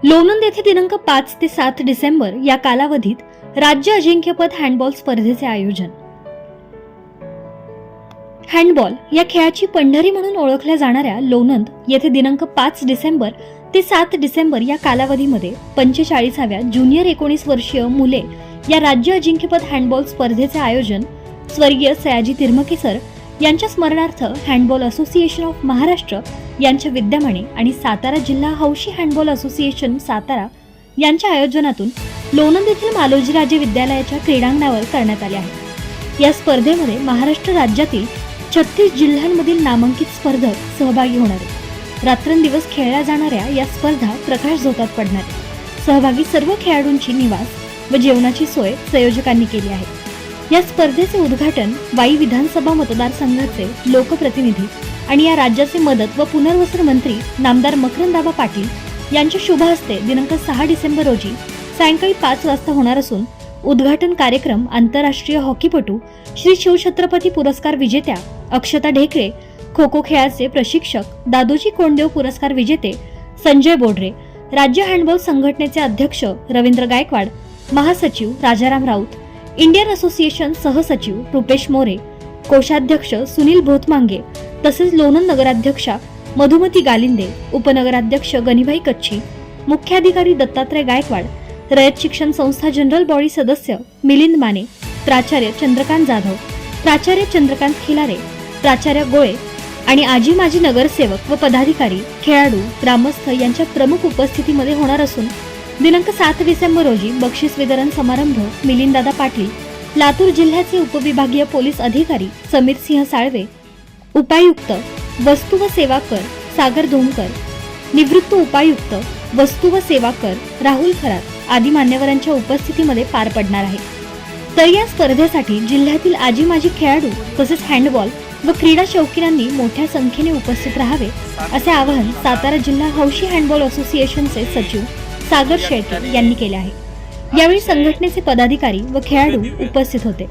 लोणंद येथे दिनांक 5 ते 7 डिसेंबर या कालावधीत राज्य अजिंक्यपद हँडबॉल स्पर्धेचे आयोजन। हँडबॉल या खेळाची पंढरी म्हणून ओळखल्या जाणाऱ्या लोणंद येथे दिनांक 5 डिसेंबर ते 7 डिसेंबर या कालावधीमध्ये 45व्या ज्युनियर 19 वर्षीय मुले या राज्य अजिंक्यपद हँडबॉल स्पर्धेचे आयोजन स्वर्गीय सयाजी तिर्मके सर यांच्या स्मरणार्थ हँडबॉल असोसिएशन ऑफ महाराष्ट्र यांच्या विद्यमाने आणि सातारा जिल्हा हौशी हँडबॉल असोसिएशन सातारा यांच्या आयोजनातून लोणंद येथील मालोजीराजे विद्यालयाच्या क्रीडांगणावर करण्यात आले आहे। या स्पर्धेमध्ये महाराष्ट्र राज्यातील 36 जिल्ह्यांमधील नामांकित स्पर्धक सहभागी होणार आहेत। रात्रंदिवस खेळल्या जाणाऱ्या या स्पर्धा प्रकाश झोतात पडणार आहेत। सहभागी सर्व खेळाडूंची निवास व जेवणाची सोय संयोजकांनी केली आहे। या स्पर्धेचे उद्घाटन वाई विधानसभा मतदारसंघाचे लोकप्रतिनिधी आणि या राज्याचे मदत व पुनर्वसन मंत्री नामदार मकरंदाबा पाटील यांच्या शुभ हस्ते दिनांक 6 डिसेंबर रोजी सायंकाळी 5 वाजता होणार असून उद्घाटन कार्यक्रम आंतरराष्ट्रीय हॉकीपटू श्री शिवछत्रपती पुरस्कार विजेत्या अक्षता ढेकळे, खो खो खेळाचे प्रशिक्षक दादोजी कोंडदेव पुरस्कार विजेते संजय बोडरे, राज्य हँडबॉल संघटनेचे अध्यक्ष रवींद्र गायकवाड, महासचिव राजाराम राऊत, इंडियन असोसिएशन सहसचिव रुपेश मोरे, कोषाध्यक्ष सुनील भोतमांगे तसेच लोणंद नगराध्यक्षा मधुमती गालिंदे, उपनगराध्यक्ष गणिभाई कच्छी, मुख्याधिकारी दत्तात्रय गायकवाड, रयत शिक्षण संस्था जनरल बॉडी सदस्य मिलिंद माने, प्राचार्य चंद्रकांत जाधव, प्राचार्य चंद्रकांत खिलारे, प्राचार्य गोळे आणि आजी माजी नगरसेवक व पदाधिकारी, खेळाडू, ग्रामस्थ यांच्या प्रमुख उपस्थितीमध्ये होणार असून दिनांक 7 डिसेंबर रोजी बक्षीस वितरण समारंभ मिलिंददादा पाटील, लातूर जिल्ह्याचे उपविभागीय पोलीस अधिकारी समीर सिंह साळवे, उपायुक्त वस्तू व सेवा कर सागर धोमकर, निवृत्त उपायुक्त वस्तू व सेवा कर राहुल खरात आदी मान्यवरांच्या उपस्थितीमध्ये पार पडणार आहे। तर या स्पर्धेसाठी जिल्ह्यातील आजी माजी खेळाडू तसेच हँडबॉल व क्रीडा शौकीनांनी मोठ्या संख्येने उपस्थित राहावे असे आवाहन सातारा जिल्हा हौशी हँडबॉल असोसिएशनचे सचिव सागर शेळके यांनी केले आहे। यावेळी संघटनेचे पदाधिकारी व खेळाडू उपस्थित होते।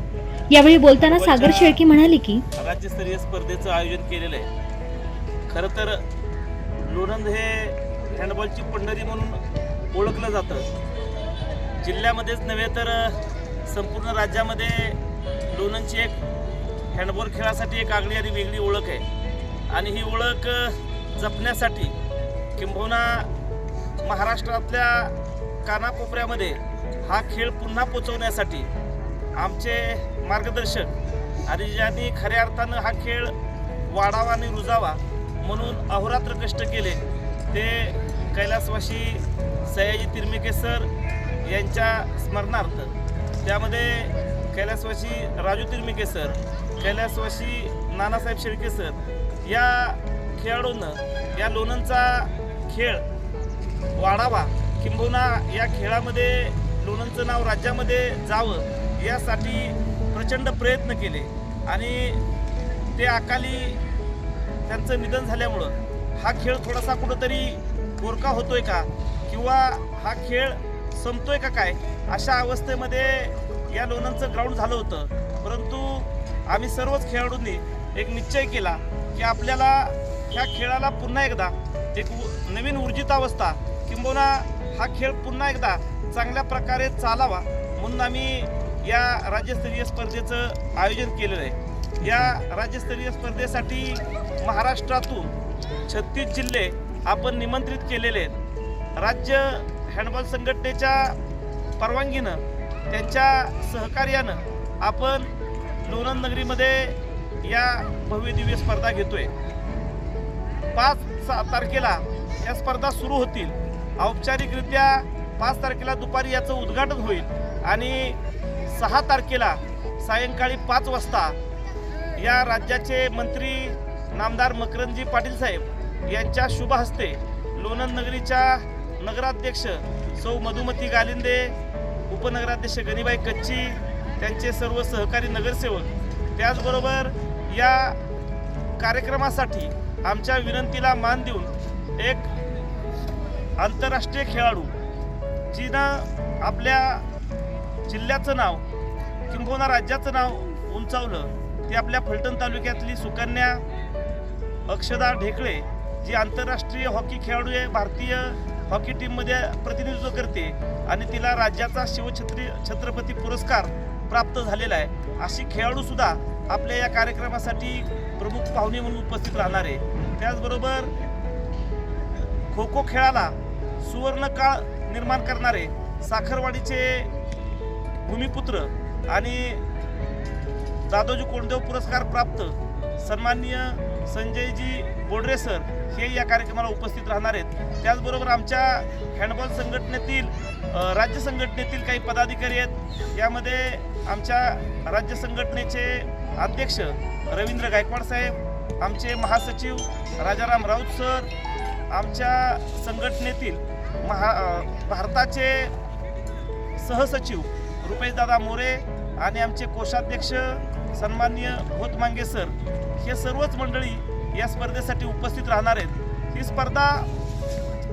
यावेळी बोलताना सागर शेळके म्हणाले की राज्यस्तरीय स्पर्धेचं आयोजन केलेलं आहे। खरं तर लोणंद हे हँडबॉलची पंढरी म्हणून ओळखलं जातं। जिल्ह्यामध्येच नव्हे तर संपूर्ण राज्यामध्ये लोणंदची एक हँडबॉल खेळासाठी एक आगळी आणि वेगळी ओळख आहे आणि ही ओळख जपण्यासाठी किंबहुना महाराष्ट्रातल्या कानाकोपऱ्यामध्ये हा खेळ पुन्हा पोचवण्यासाठी आमचे मार्गदर्शक आणि ज्यांनी खऱ्या अर्थानं हा खेळ वाढावा आणि रुजावा म्हणून अहोरात्र कष्ट केले ते कैलासवासी सयाजी तिर्मके सर यांच्या स्मरणार्थ, त्यामध्ये कैलासवासी राजू तिर्मके सर, कैलासवासी नानासाहेब शेळके सर या खेळाडूंना या लोणंदचा खेळ वाढावा किंबहुना या खेळामध्ये लोणंदचं नाव राज्यामध्ये जावं यासाठी प्रचंड प्रयत्न केले आणि ते अकाली त्यांचं निधन झाल्यामुळं हा खेळ थोडासा कुठंतरी गोरका होतोय का किंवा हा खेळ संपतोय का काय अशा अवस्थेमध्ये या लोणंदचं ग्राउंड झालं होतं। परंतु आम्ही सर्वच खेळाडूंनी एक निश्चय केला की आपल्याला ह्या खेळाला पुन्हा एकदा एक नवीन ऊर्जितावस्था किंबहुना हा खेळ पुन्हा एकदा चांगल्या प्रकारे चालावा म्हणून आम्ही या राज्यस्तरीय स्पर्धेचं आयोजन केलेलं आहे। या राज्यस्तरीय स्पर्धेसाठी महाराष्ट्रातून 36 जिल्हे आपण निमंत्रित केलेले आहेत। राज्य हँडबॉल संघटनेच्या परवानगीनं त्यांच्या सहकार्यानं आपण लोणंद नगरीमध्ये या भव्य दिव्य स्पर्धा घेतोय। 5 तारखेला या स्पर्धा सुरू होतील। औपचारिकरित्या 5 तारखेला दुपारी याचं उद्घाटन होईल आणि 6 तारखेला सायंकाळी 5 वाजता या राज्याचे मंत्री नामदार मकरंदजी पाटील साहेब यांच्या शुभ हस्ते लोणंद नगरीच्या नगराध्यक्ष सौ मधुमती गालिंदे, उपनगराध्यक्ष गणिभाई कच्छी, त्यांचे सर्व सहकारी नगरसेवक, त्याचबरोबर या कार्यक्रमासाठी आमच्या विनंतीला मान देऊन एक आंतरराष्ट्रीय खेळाडू जिनं आपल्या जिल्ह्याचं नाव किंबहुना राज्याचं नाव उंचावलं ती आपल्या फलटण तालुक्यातली सुकन्या अक्षदा ढेकळे जी आंतरराष्ट्रीय हॉकी खेळाडू आहे, भारतीय हॉकी टीममध्ये प्रतिनिधित्व करते आणि तिला राज्याचा छत्रपती पुरस्कार प्राप्त झालेला आहे, अशी खेळाडूसुद्धा आपल्या या कार्यक्रमासाठी प्रमुख पाहुणे म्हणून उपस्थित राहणार आहे. त्याचबरोबर खो खो खेळाला सुवर्णकाळ निर्माण करणारे साखरवाडीचे भूमिपुत्र आणि दादोजी कोंडदेव पुरस्कार प्राप्त सन्माननीय संजयजी बोडरे सर हे या कार्यक्रमाला उपस्थित राहणार आहेत. त्याचबरोबर आमच्या हँडबॉल संघटनेतील राज्य संघटनेतील काही पदाधिकारी आहेत. यामध्ये आमच्या राज्य संघटनेचे अध्यक्ष रवींद्र गायकवाड साहेब, आमचे महासचिव राजाराम राऊत सर, आमच्या संघटनेतील भारताचे सहसचिव रुपेशदादा मोरे आणि आमचे कोषाध्यक्ष सन्माननीय भूत मांगे सर हे सर्वच मंडळी या स्पर्धेसाठी उपस्थित राहणार आहेत. ही स्पर्धा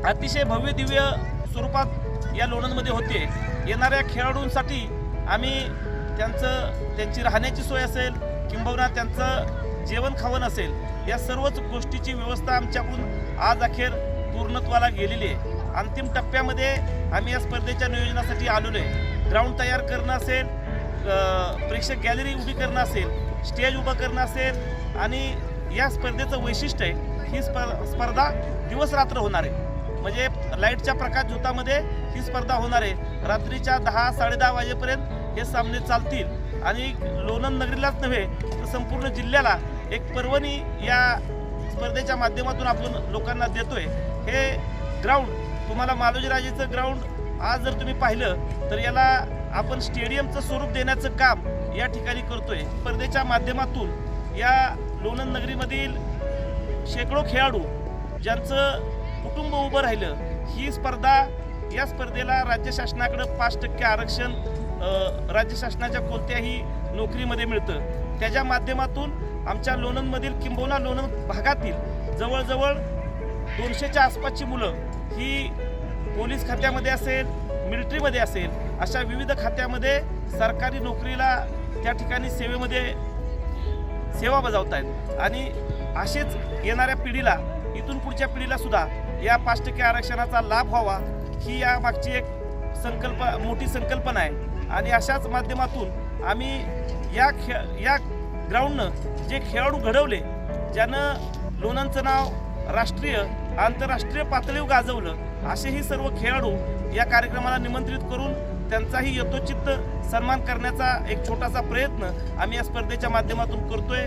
अतिशय भव्य दिव्य स्वरूपात या लोणंदमध्ये होते. येणाऱ्या खेळाडूंसाठी आम्ही त्यांची राहण्याची सोय असेल किंबहुना त्यांचं जेवण खावण असेल, या सर्वच गोष्टीची व्यवस्था आमच्याकडून आज अखेर पूर्णत्वाला गेलेली आहे. अंतिम टप्प्यामध्ये आम्ही या स्पर्धेच्या नियोजनासाठी आलेलो आहे. ग्राउंड तयार करणं असेल, प्रेक्षक गॅलरी उभी करणं असेल, स्टेज उभं करणं असेल आणि या स्पर्धेचं वैशिष्ट्य आहे ही स्पर्धा दिवस रात्र होणार आहे. म्हणजे लाईटच्या प्रकाश झोतामध्ये ही स्पर्धा होणार आहे. रात्रीच्या 10-10:30 वाजेपर्यंत हे सामने चालतील आणि लोणंद नगरीलाच नव्हे तर संपूर्ण जिल्ह्याला एक पर्वणी या स्पर्धेच्या माध्यमातून आपण लोकांना देतोय. हे ग्राउंड तुम्हाला मालोजीराजेचं ग्राउंड आज जर तुम्ही पाहिलं तर याला आपण स्टेडियमचं स्वरूप देण्याचं काम या ठिकाणी करतोय. स्पर्धेच्या माध्यमातून या लोणंद नगरीमधील शेकडो खेळाडू ज्यांचं कुटुंब उभं राहिलं, ही स्पर्धा या स्पर्धेला राज्य शासनाकडे 5% आरक्षण राज्य शासनाच्या कोणत्याही नोकरीमध्ये मिळतं. त्याच्या माध्यमातून आमच्या लोणंदमधील किंबहुना लोणंद भागातील जवळजवळ 200च्या आसपासची मुलं ही पोलीस खात्यामध्ये असेल, मिलिटरीमध्ये असेल, अशा विविध खात्यामध्ये सरकारी नोकरीला त्या ठिकाणी सेवा बजावत आहेत. आणि असेच येणाऱ्या पिढीला, इथून पुढच्या पिढीला सुद्धा या 5% आरक्षणाचा लाभ व्हावा ही या मागची एक मोठी संकल्पना आहे. आणि अशाच माध्यमातून आम्ही या ग्राउंडनं जे खेळाडू घडवले, ज्यानं लोणंदचं नाव राष्ट्रीय आंतरराष्ट्रीय पातळीवर गाजवलं, असेही सर्व खेळाडू या कार्यक्रमाला निमंत्रित करून त्यांचाही यथोचित सन्मान करण्याचा एक छोटासा प्रयत्न आम्ही या स्पर्धेच्या माध्यमातून करतोय.